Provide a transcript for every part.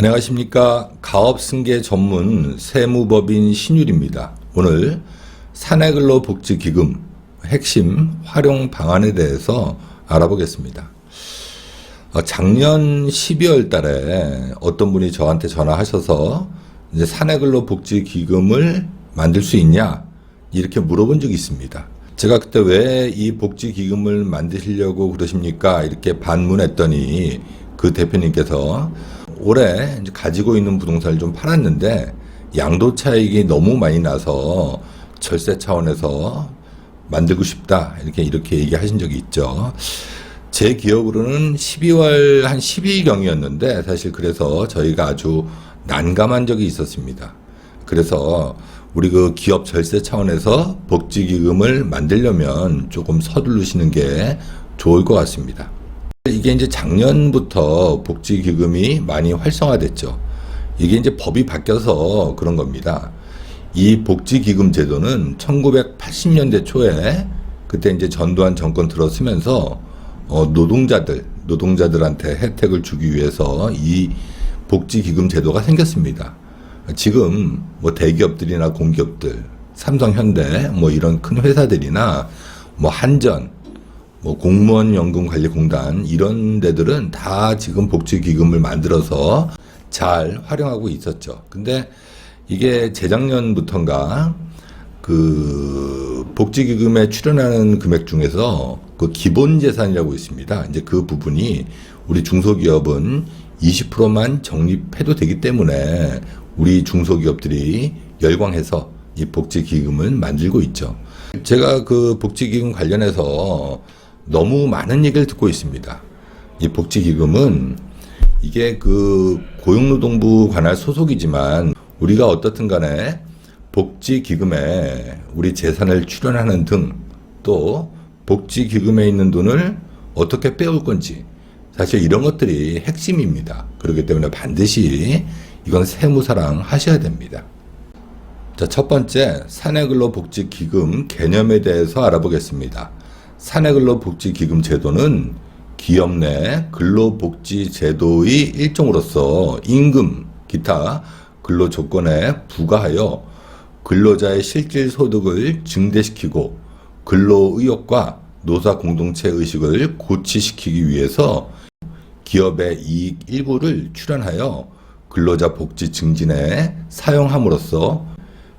안녕하십니까. 가업승계 전문 세무법인 신율입니다. 오늘 사내근로복지기금 핵심 활용 방안에 대해서 알아보겠습니다. 작년 12월 달에 어떤 분이 저한테 전화하셔서 이제 사내근로복지기금을 만들 수 있냐 이렇게 물어본 적이 있습니다. 제가 그때 왜 이 복지기금을 만드시려고 그러십니까? 이렇게 반문했더니 그 대표님께서 올해 이제 가지고 있는 부동산을 좀 팔았는데 양도 차익이 너무 많이 나서 절세 차원에서 만들고 싶다 이렇게 얘기하신 적이 있죠. 제 기억으로는 12월 한 12일경이었는데 사실 그래서 저희가 아주 난감한 적이 있었습니다. 그래서 우리 그 기업 절세 차원에서 복지기금을 만들려면 조금 서두르시는 게 좋을 것 같습니다. 이게 이제 작년부터 복지기금이 많이 활성화됐죠. 이게 이제 법이 바뀌어서 그런 겁니다. 이 복지기금 제도는 1980년대 초에 그때 이제 전두환 정권 들어서면서 노동자들한테 혜택을 주기 위해서 이 복지기금 제도가 생겼습니다. 지금 뭐 대기업들이나 공기업들, 삼성, 현대 뭐 이런 큰 회사들이나 뭐 한전, 뭐 공무원연금관리공단 이런 데들은 다 지금 복지기금을 만들어서 잘 활용하고 있었죠. 근데 이게 재작년부터인가 그 복지기금에 출연하는 금액 중에서 그 기본재산이라고 있습니다. 이제 그 부분이 우리 중소기업은 20%만 적립해도 되기 때문에 우리 중소기업들이 열광해서 이 복지기금을 만들고 있죠. 제가 그 복지기금 관련해서 너무 많은 얘기를 듣고 있습니다. 이 복지기금은 이게 그 고용노동부 관할 소속이지만 우리가 어떻든 간에 복지기금에 우리 재산을 출연하는 등 또 복지기금에 있는 돈을 어떻게 빼올 건지 사실 이런 것들이 핵심입니다. 그렇기 때문에 반드시 이건 세무사랑 하셔야 됩니다. 자, 첫 번째 사내근로복지기금 개념에 대해서 알아보겠습니다. 사내근로복지기금 제도는 기업 내 근로복지제도의 일종으로서 임금, 기타 근로조건에 부과하여 근로자의 실질 소득을 증대시키고 근로의욕과 노사공동체 의식을 고취시키기 위해서 기업의 이익 일부를 출연하여 근로자 복지 증진에 사용함으로써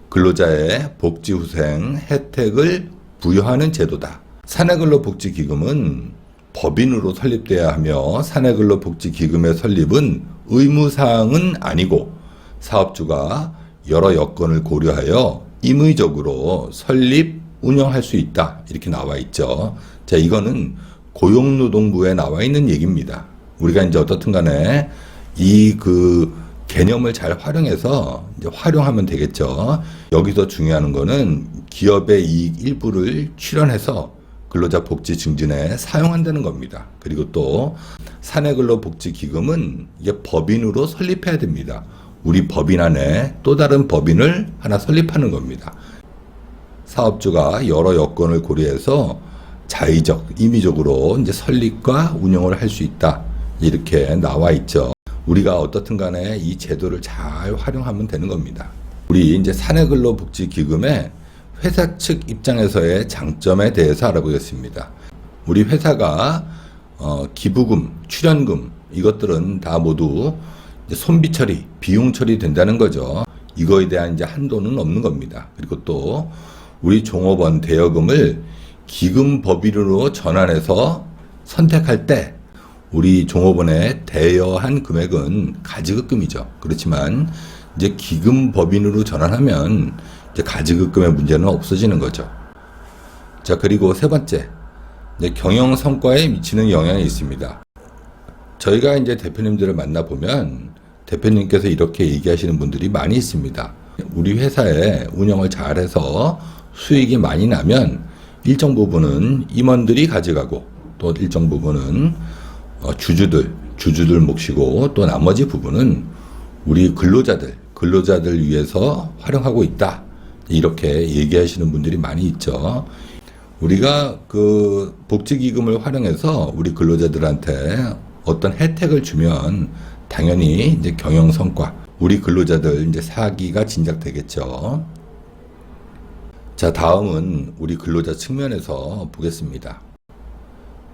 근로자의 복지후생 혜택을 부여하는 제도다. 사내근로복지기금은 법인으로 설립돼야 하며 사내근로복지기금의 설립은 의무사항은 아니고 사업주가 여러 여건을 고려하여 임의적으로 설립, 운영할 수 있다. 이렇게 나와 있죠. 자, 이거는 고용노동부에 나와 있는 얘기입니다. 우리가 이제 어떻든 간에 이 그 개념을 잘 활용해서 이제 활용하면 되겠죠. 여기서 중요한 거는 기업의 이익 일부를 출연해서 근로자 복지 증진에 사용한다는 겁니다. 그리고 또 사내근로복지기금은 이게 법인으로 설립해야 됩니다. 우리 법인 안에 또 다른 법인을 하나 설립하는 겁니다. 사업주가 여러 여건을 고려해서 자의적, 임의적으로 이제 설립과 운영을 할 수 있다. 이렇게 나와 있죠. 우리가 어떻든 간에 이 제도를 잘 활용하면 되는 겁니다. 우리 이제 사내근로복지기금의 회사 측 입장에서의 장점에 대해서 알아보겠습니다. 우리 회사가 기부금, 출연금 이것들은 다 모두 이제 손비 처리, 비용 처리 된다는 거죠. 이거에 대한 이제 한도는 없는 겁니다. 그리고 또 우리 종업원 대여금을 기금 법인으로 전환해서 선택할 때 우리 종업원의 대여한 금액은 가지급금이죠. 그렇지만 이제 기금 법인으로 전환하면 이제 가지급금의 문제는 없어지는 거죠. 자, 그리고 세 번째, 이제 경영 성과에 미치는 영향이 있습니다. 저희가 이제 대표님들을 만나보면 대표님께서 이렇게 얘기하시는 분들이 많이 있습니다. 우리 회사에 운영을 잘해서 수익이 많이 나면 일정 부분은 임원들이 가져가고 또 일정 부분은 주주들 몫이고 또 나머지 부분은 우리 근로자들 위해서 활용하고 있다. 이렇게 얘기하시는 분들이 많이 있죠. 우리가 그 복지기금을 활용해서 우리 근로자들한테 어떤 혜택을 주면 당연히 이제 경영 성과, 우리 근로자들 이제 사기가 진작되겠죠. 자, 다음은 우리 근로자 측면에서 보겠습니다.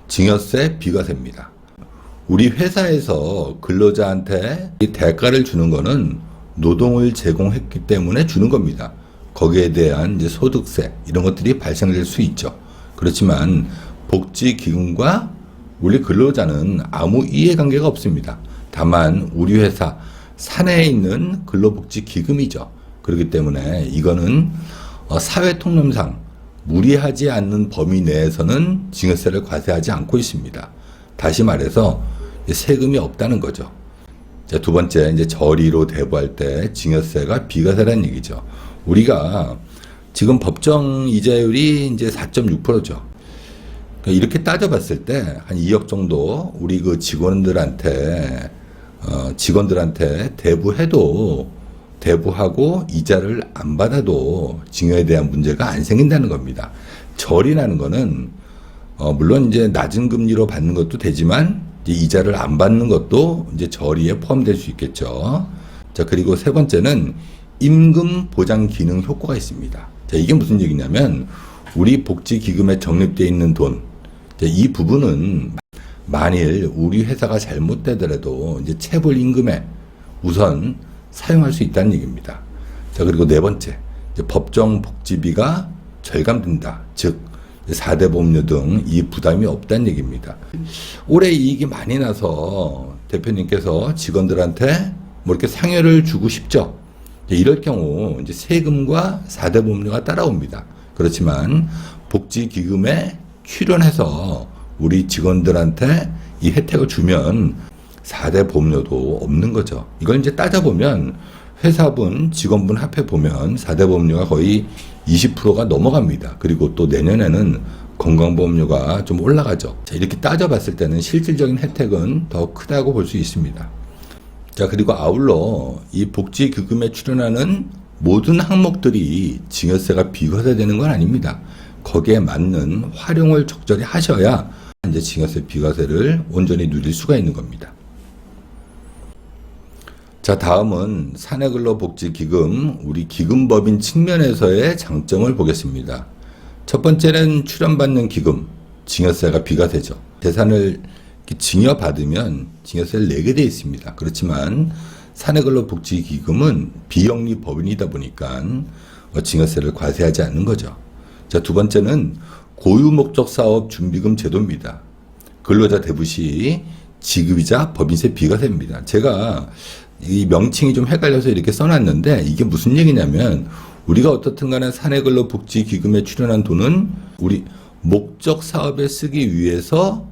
증여세, 비과세입니다. 우리 회사에서 근로자한테 이 대가를 주는 거는 노동을 제공했기 때문에 주는 겁니다. 거기에 대한 이제 소득세 이런 것들이 발생될 수 있죠. 그렇지만 복지기금과 우리 근로자는 아무 이해관계가 없습니다. 다만 우리 회사 사내에 있는 근로복지기금이죠. 그렇기 때문에 이거는 사회통념상 무리하지 않는 범위 내에서는 증여세를 과세하지 않고 있습니다. 다시 말해서 세금이 없다는 거죠. 자, 두 번째, 이제 저리로 대부할 때 증여세가 비과세라는 얘기죠. 우리가 지금 법정 이자율이 이제 4.6%죠. 이렇게 따져봤을 때 한 2억 정도 우리 그 직원들한테 대부하고 이자를 안 받아도 증여에 대한 문제가 안 생긴다는 겁니다. 저리라는 거는 물론 이제 낮은 금리로 받는 것도 되지만 이자를 안 받는 것도 이제 저리에 포함될 수 있겠죠. 자, 그리고 세 번째는 임금 보장 기능 효과가 있습니다. 자, 이게 무슨 얘기냐면 우리 복지기금에 적립되어 있는 돈, 이 부분은 만일 우리 회사가 잘못되더라도 이제 체불 임금에 우선 사용할 수 있다는 얘기입니다. 자, 그리고 네 번째, 이제 법정 복지비가 절감된다. 즉, 4대 보험료 등 이 부담이 없다는 얘기입니다. 올해 이익이 많이 나서 대표님께서 직원들한테 뭐 이렇게 상여를 주고 싶죠. 이럴 경우 이제 세금과 4대 보험료가 따라옵니다. 그렇지만 복지기금에 출연해서 우리 직원들한테 이 혜택을 주면 4대 보험료도 없는 거죠. 이걸 이제 따져보면 회사분, 직원분 합해보면 4대 보험료가 거의 20%가 넘어갑니다. 그리고 또 내년에는 건강보험료가 좀 올라가죠. 자, 이렇게 따져봤을 때는 실질적인 혜택은 더 크다고 볼 수 있습니다. 자, 그리고 아울러 이 복지기금에 출연하는 모든 항목들이 증여세가 비과세되는 건 아닙니다. 거기에 맞는 활용을 적절히 하셔야 이제 증여세 비과세를 온전히 누릴 수가 있는 겁니다. 자, 다음은 사내근로복지기금, 우리 기금법인 측면에서의 장점을 보겠습니다. 첫 번째는 출연받는 기금, 증여세가 비과세죠. 재산을 증여받으면 증여세를 내게 되어 있습니다. 그렇지만 사내근로복지기금은 비영리 법인이다 보니까 증여세를 과세하지 않는 거죠. 자, 두 번째는 고유목적사업 준비금 제도입니다. 근로자 대부 시 지급이자 법인세 비과세입니다. 제가 이 명칭이 좀 헷갈려서 이렇게 써놨는데 이게 무슨 얘기냐면 우리가 어떻든 간에 사내근로복지기금에 출연한 돈은 우리 목적 사업에 쓰기 위해서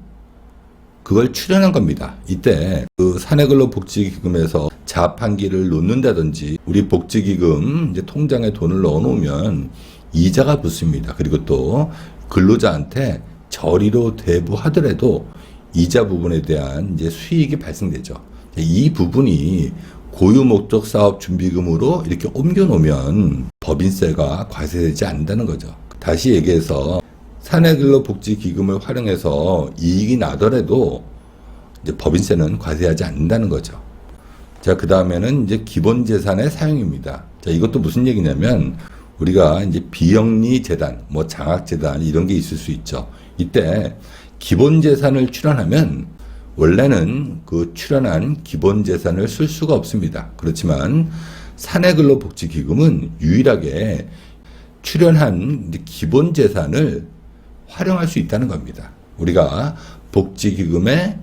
그걸 출연한 겁니다. 이때 그 사내근로복지기금에서 자판기를 놓는다든지 우리 복지기금 이제 통장에 돈을 넣어놓으면 이자가 붙습니다. 그리고 또 근로자한테 저리로 대부하더라도 이자 부분에 대한 이제 수익이 발생되죠. 이 부분이 고유목적 사업 준비금으로 이렇게 옮겨놓으면 법인세가 과세되지 않는다는 거죠. 다시 얘기해서 사내근로복지기금을 활용해서 이익이 나더라도 이제 법인세는 과세하지 않는다는 거죠. 자, 그 다음에는 이제 기본재산의 사용입니다. 자, 이것도 무슨 얘기냐면 우리가 이제 비영리 재단, 뭐 장학재단 이런 게 있을 수 있죠. 이때 기본재산을 출연하면 원래는 그 출연한 기본재산을 쓸 수가 없습니다. 그렇지만 사내근로복지기금은 유일하게 출연한 기본재산을 활용할 수 있다는 겁니다. 우리가 복지기금에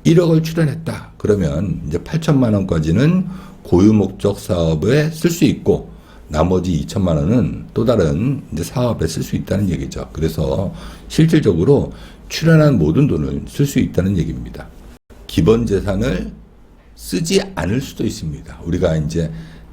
1억을 출연했다. 그러면 이제 8천만 원까지는 고유목적 사업에 쓸 수 있고 나머지 2천만 원은 또 다른 이제 사업에 쓸 수 있다는 얘기죠. 그래서 실질적으로 출연한 모든 돈을 쓸 수 있다는 얘기입니다. 기본 재산을 쓰지 않을 수도 있습니다. 우리가 이제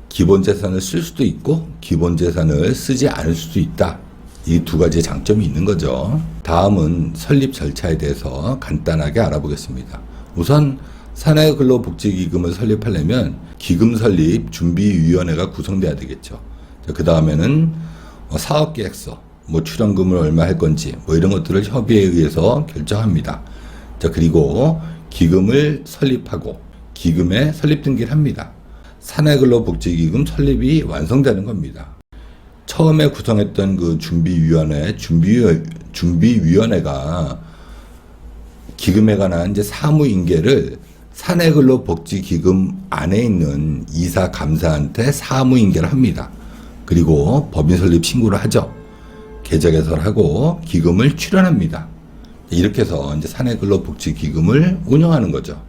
기본 재산을 쓸 수도 있고 기본 재산을 쓰지 않을 수도 있다. 이 두 가지 장점이 있는 거죠. 다음은 설립 절차에 대해서 간단하게 알아보겠습니다. 우선 사내근로복지기금을 설립하려면 기금설립준비위원회가 구성돼야 되겠죠. 그 다음에는 사업계획서, 뭐 출연금을 얼마 할 건지 뭐 이런 것들을 협의회에 의해서 결정합니다. 자, 그리고 기금을 설립하고 기금에 설립 등기를 합니다. 사내근로복지기금 설립이 완성되는 겁니다. 처음에 구성했던 그 준비위원회가 기금에 관한 이제 사무인계를 사내근로복지기금 안에 있는 이사 감사한테 사무인계를 합니다. 그리고 법인 설립 신고를 하죠. 계좌 개설하고 기금을 출연합니다. 이렇게 해서 이제 사내근로복지기금을 운영하는 거죠.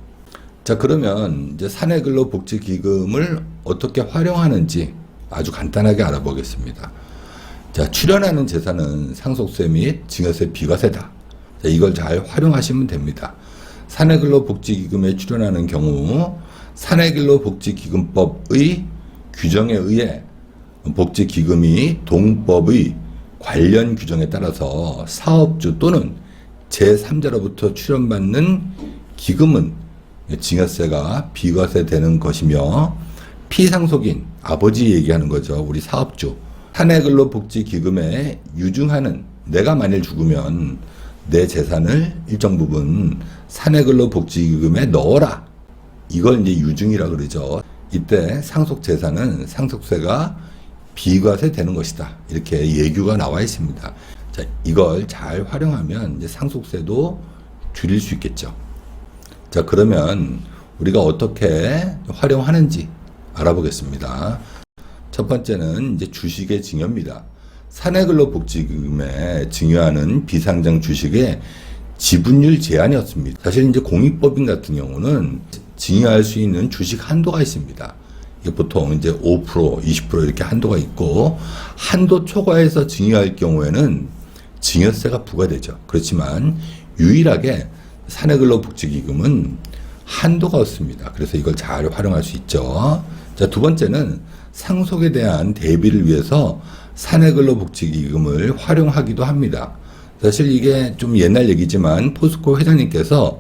자, 그러면 이제 사내근로복지기금을 어떻게 활용하는지 아주 간단하게 알아보겠습니다. 자, 출연하는 재산은 상속세 및 증여세 비과세다. 자, 이걸 잘 활용하시면 됩니다. 사내근로복지기금에 출연하는 경우 사내근로복지기금법의 규정에 의해 복지기금이 동법의 관련 규정에 따라서 사업주 또는 제3자로부터 출연받는 기금은 증여세가 비과세되는 것이며 피상속인 아버지 얘기하는 거죠. 우리 사업주. 사내근로복지기금에 유증하는 내가 만일 죽으면 내 재산을 일정 부분 사내근로복지기금에 넣어라. 이걸 이제 유증이라 그러죠. 이때 상속재산은 상속세가 비과세되는 것이다. 이렇게 예규가 나와 있습니다. 자, 이걸 잘 활용하면 이제 상속세도 줄일 수 있겠죠. 자, 그러면 우리가 어떻게 활용하는지 알아보겠습니다. 첫 번째는 이제 주식의 증여입니다. 사내근로복지기금에 증여하는 비상장 주식의 지분율 제한이 없습니다. 사실 이제 공익법인 같은 경우는 증여할 수 있는 주식 한도가 있습니다. 이게 보통 이제 5%, 20% 이렇게 한도가 있고, 한도 초과해서 증여할 경우에는 증여세가 부과되죠. 그렇지만 유일하게 사내근로복지기금은 한도가 없습니다. 그래서 이걸 잘 활용할 수 있죠. 자, 두 번째는 상속에 대한 대비를 위해서 사내근로복지기금을 활용하기도 합니다. 사실 이게 좀 옛날 얘기지만 포스코 회장님께서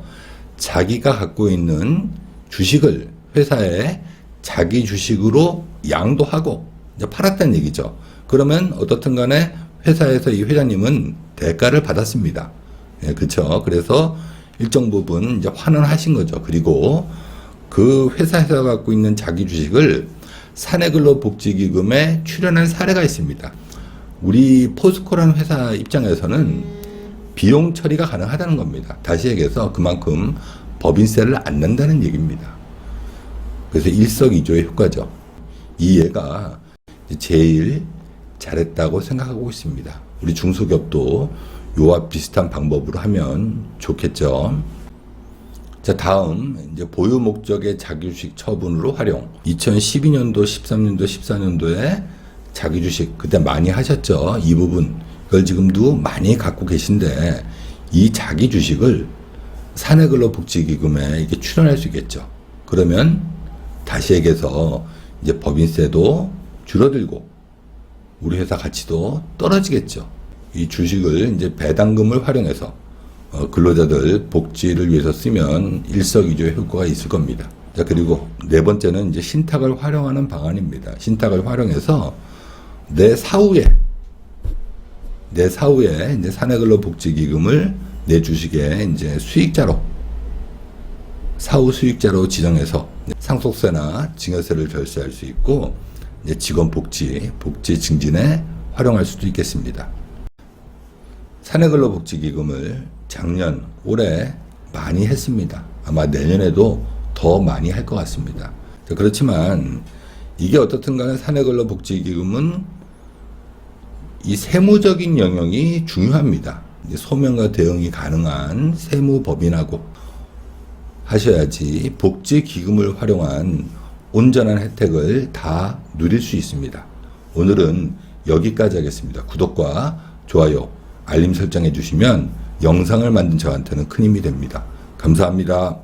자기가 갖고 있는 주식을 회사에 자기 주식으로 양도하고 이제 팔았다는 얘기죠. 그러면 어떻든 간에 회사에서 이 회장님은 대가를 받았습니다. 예, 그렇죠. 그래서 일정 부분 이제 환원하신 거죠. 그리고 그 회사에서 갖고 있는 자기 주식을 사내근로복지기금에 출연한 사례가 있습니다. 우리 포스코라는 회사 입장에서는 비용 처리가 가능하다는 겁니다. 다시 얘기해서 그만큼 법인세를 안 낸다는 얘기입니다. 그래서 일석이조의 효과죠. 이 예가 제일 잘했다고 생각하고 있습니다. 우리 중소기업도 요와 비슷한 방법으로 하면 좋겠죠. 자, 다음 이제 보유 목적의 자기주식 처분으로 활용. 2012년도, 13년도, 14년도에 자기주식 그때 많이 하셨죠. 이 부분 이걸 지금도 많이 갖고 계신데 이 자기주식을 사내근로복지기금에 이게 출연할 수 있겠죠. 그러면 다시 얘기해서 이제 법인세도 줄어들고 우리 회사 가치도 떨어지겠죠. 이 주식을 이제 배당금을 활용해서 근로자들 복지를 위해서 쓰면 일석이조의 효과가 있을 겁니다. 자, 그리고 네 번째는 이제 신탁을 활용하는 방안입니다. 신탁을 활용해서 내 사후에 이제 사내근로복지기금을 내 주식의 이제 사후 수익자로 지정해서 상속세나 증여세를 절세할 수 있고 이제 직원 복지 증진에 활용할 수도 있겠습니다. 사내근로복지기금을 작년, 올해 많이 했습니다. 아마 내년에도 더 많이 할 것 같습니다. 그렇지만 이게 어떻든 간에 사내근로복지기금은 이 세무적인 영역이 중요합니다. 소명과 대응이 가능한 세무법인하고 하셔야지 복지기금을 활용한 온전한 혜택을 다 누릴 수 있습니다. 오늘은 여기까지 하겠습니다. 구독과 좋아요, 알림 설정해 주시면 영상을 만든 저한테는 큰 힘이 됩니다. 감사합니다.